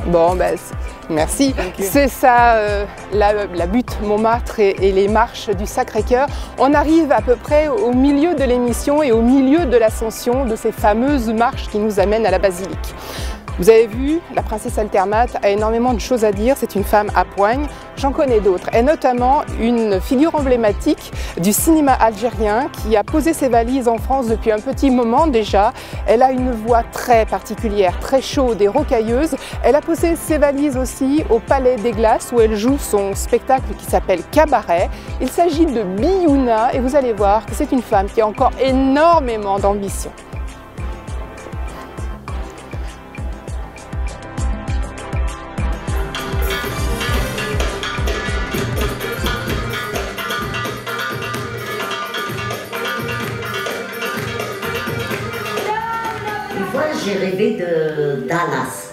Bon, ben, merci. C'est ça la butte Montmartre et les marches du Sacré-Cœur. On arrive à peu près au milieu de l'émission et au milieu de l'ascension de ces fameuses marches qui nous amènent à la basilique. Vous avez vu, la princesse Altermate a énormément de choses à dire, c'est une femme à poigne. J'en connais d'autres, et notamment une figure emblématique du cinéma algérien qui a posé ses valises en France depuis un petit moment déjà. Elle a une voix très particulière, très chaude et rocailleuse. Elle a posé ses valises aussi au Palais des Glaces où elle joue son spectacle qui s'appelle Cabaret. Il s'agit de Biouna et vous allez voir que c'est une femme qui a encore énormément d'ambition. J'ai rêvé de Dallas.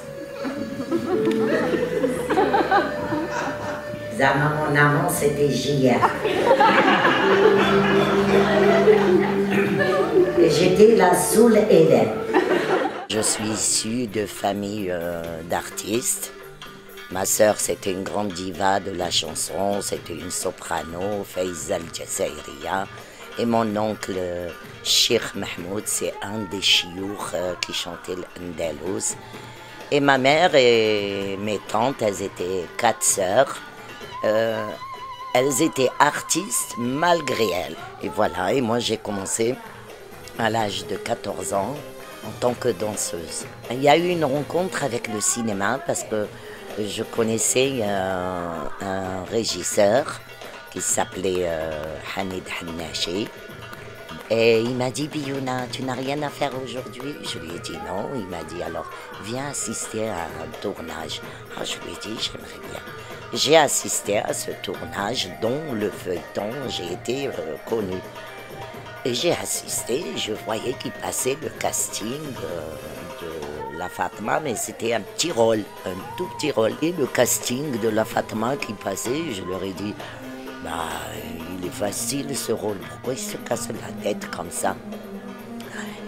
Zama, mon amant, c'était JR. Et j'étais la Soul Hélène. Je suis issue de famille d'artistes. Ma sœur, c'était une grande diva de la chanson, c'était une soprano, Faiza Al-Jazairiya. Et mon oncle, Cheikh Mahmoud, c'est un des chiours qui chantait l'Andalous. Et ma mère et mes tantes, elles étaient 4 sœurs. Elles étaient artistes malgré elles. Et voilà, et moi j'ai commencé à l'âge de 14 ans en tant que danseuse. Il y a eu une rencontre avec le cinéma parce que je connaissais un régisseur qui s'appelait Hanid Hannachi. Et il m'a dit, Biouna, tu n'as rien à faire aujourd'hui? Je lui ai dit non. Il m'a dit, alors, viens assister à un tournage. Ah, je lui ai dit, j'aimerais bien. J'ai assisté à ce tournage dont le feuilleton, j'ai été connue. Et j'ai assisté, je voyais qu'il passait le casting de la Fatma, mais c'était un petit rôle, un tout petit rôle. Et le casting de la Fatma qui passait, je leur ai dit, bah, il est facile ce rôle, pourquoi il se casse la tête comme ça?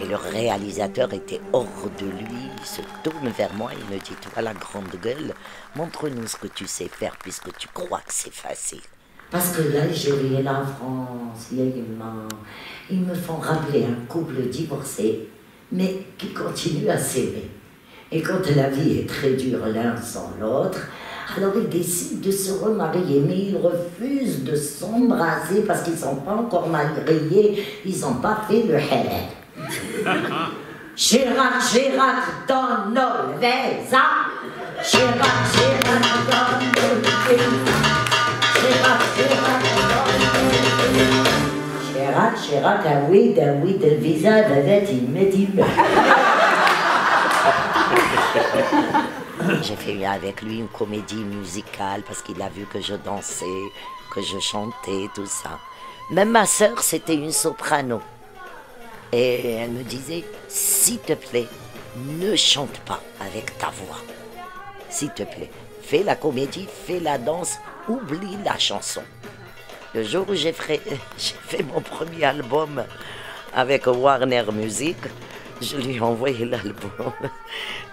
Et le réalisateur était hors de lui, il se tourne vers moi, il me dit, toi la grande gueule, montre-nous ce que tu sais faire puisque tu crois que c'est facile. Parce que l'Algérie et la France, ils me font rappeler un couple divorcé, mais qui continue à s'aimer. Et quand la vie est très dure l'un sans l'autre, alors ils décident de se remarier, mais ils refusent de s'embrasser parce qu'ils ne sont pas encore mariés, ils n'ont pas fait le halal. Chirac, Chirac, dans nos Vesa. Chirac, Chirac, dans nos Vesa. Chirac, Chirac, dans nos Vesa. Chirac, Chirac, ah oui, le visa, il me dit. J'ai fait avec lui une comédie musicale parce qu'il a vu que je dansais, que je chantais, tout ça. Même ma sœur, c'était une soprano. Et elle me disait, s'il te plaît, ne chante pas avec ta voix. S'il te plaît, fais la comédie, fais la danse, oublie la chanson. Le jour où j'ai fait mon premier album avec Warner Music, je lui ai envoyé l'album.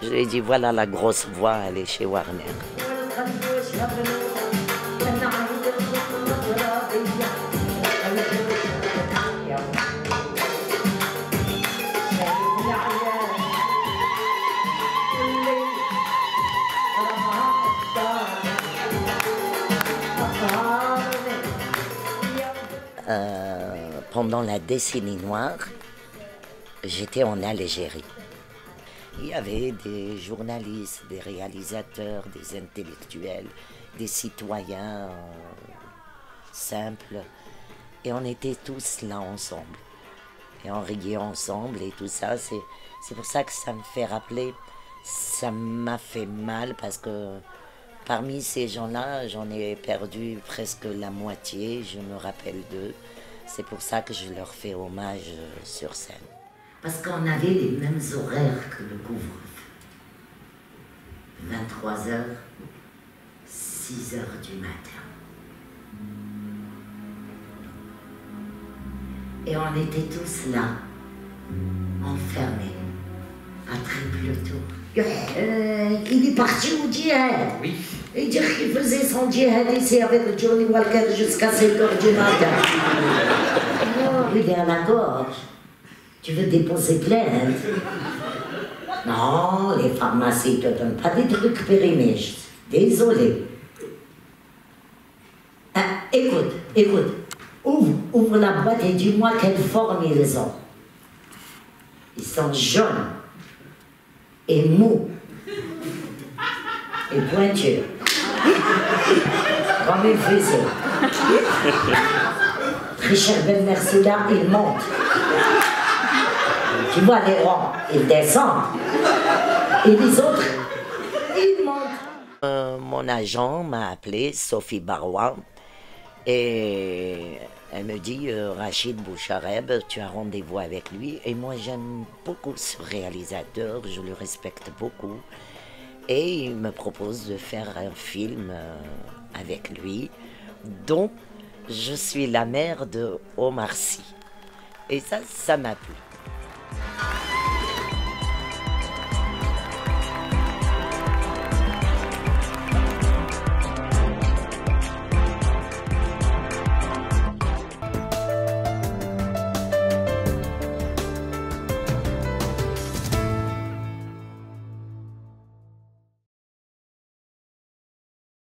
Je lui ai dit, voilà la grosse voix, elle est chez Warner. Pendant la décennie noire, j'étais en Algérie. Il y avait des journalistes, des réalisateurs, des intellectuels, des citoyens simples. Et on était tous là ensemble. Et on riait ensemble et tout ça. C'est pour ça que ça me fait rappeler, ça m'a fait mal parce que parmi ces gens-là, j'en ai perdu presque la moitié. Je me rappelle d'eux. C'est pour ça que je leur fais hommage sur scène. Parce qu'on avait les mêmes horaires que le couvre-feu. 23h, 6h du matin. Et on était tous là, enfermés, à triple tour. Il est parti au djihad. Oui. Et dire qu'il faisait son djihad ici avec Johnny Walker jusqu'à 7h du matin. Non, il est à la gorge. Tu veux déposer plainte? Non, les pharmacies ne te donnent pas des trucs périmés. Désolé. Ah, écoute. Ouvre la boîte et dis-moi quelle forme ils ont. Ils sont jaunes et mous et pointus. Comme une fusée. Richard Ben Mersoula, il monte. Tu vois les ronds, ils descendent. Et les autres, ils montent. Mon agent m'a appelé, Sophie Barois, et elle me dit Rachid Bouchareb, tu as rendez-vous avec lui. Et moi j'aime beaucoup ce réalisateur, je le respecte beaucoup. Et il me propose de faire un film avec lui, dont je suis la mère de Omar Sy. Et ça m'a plu.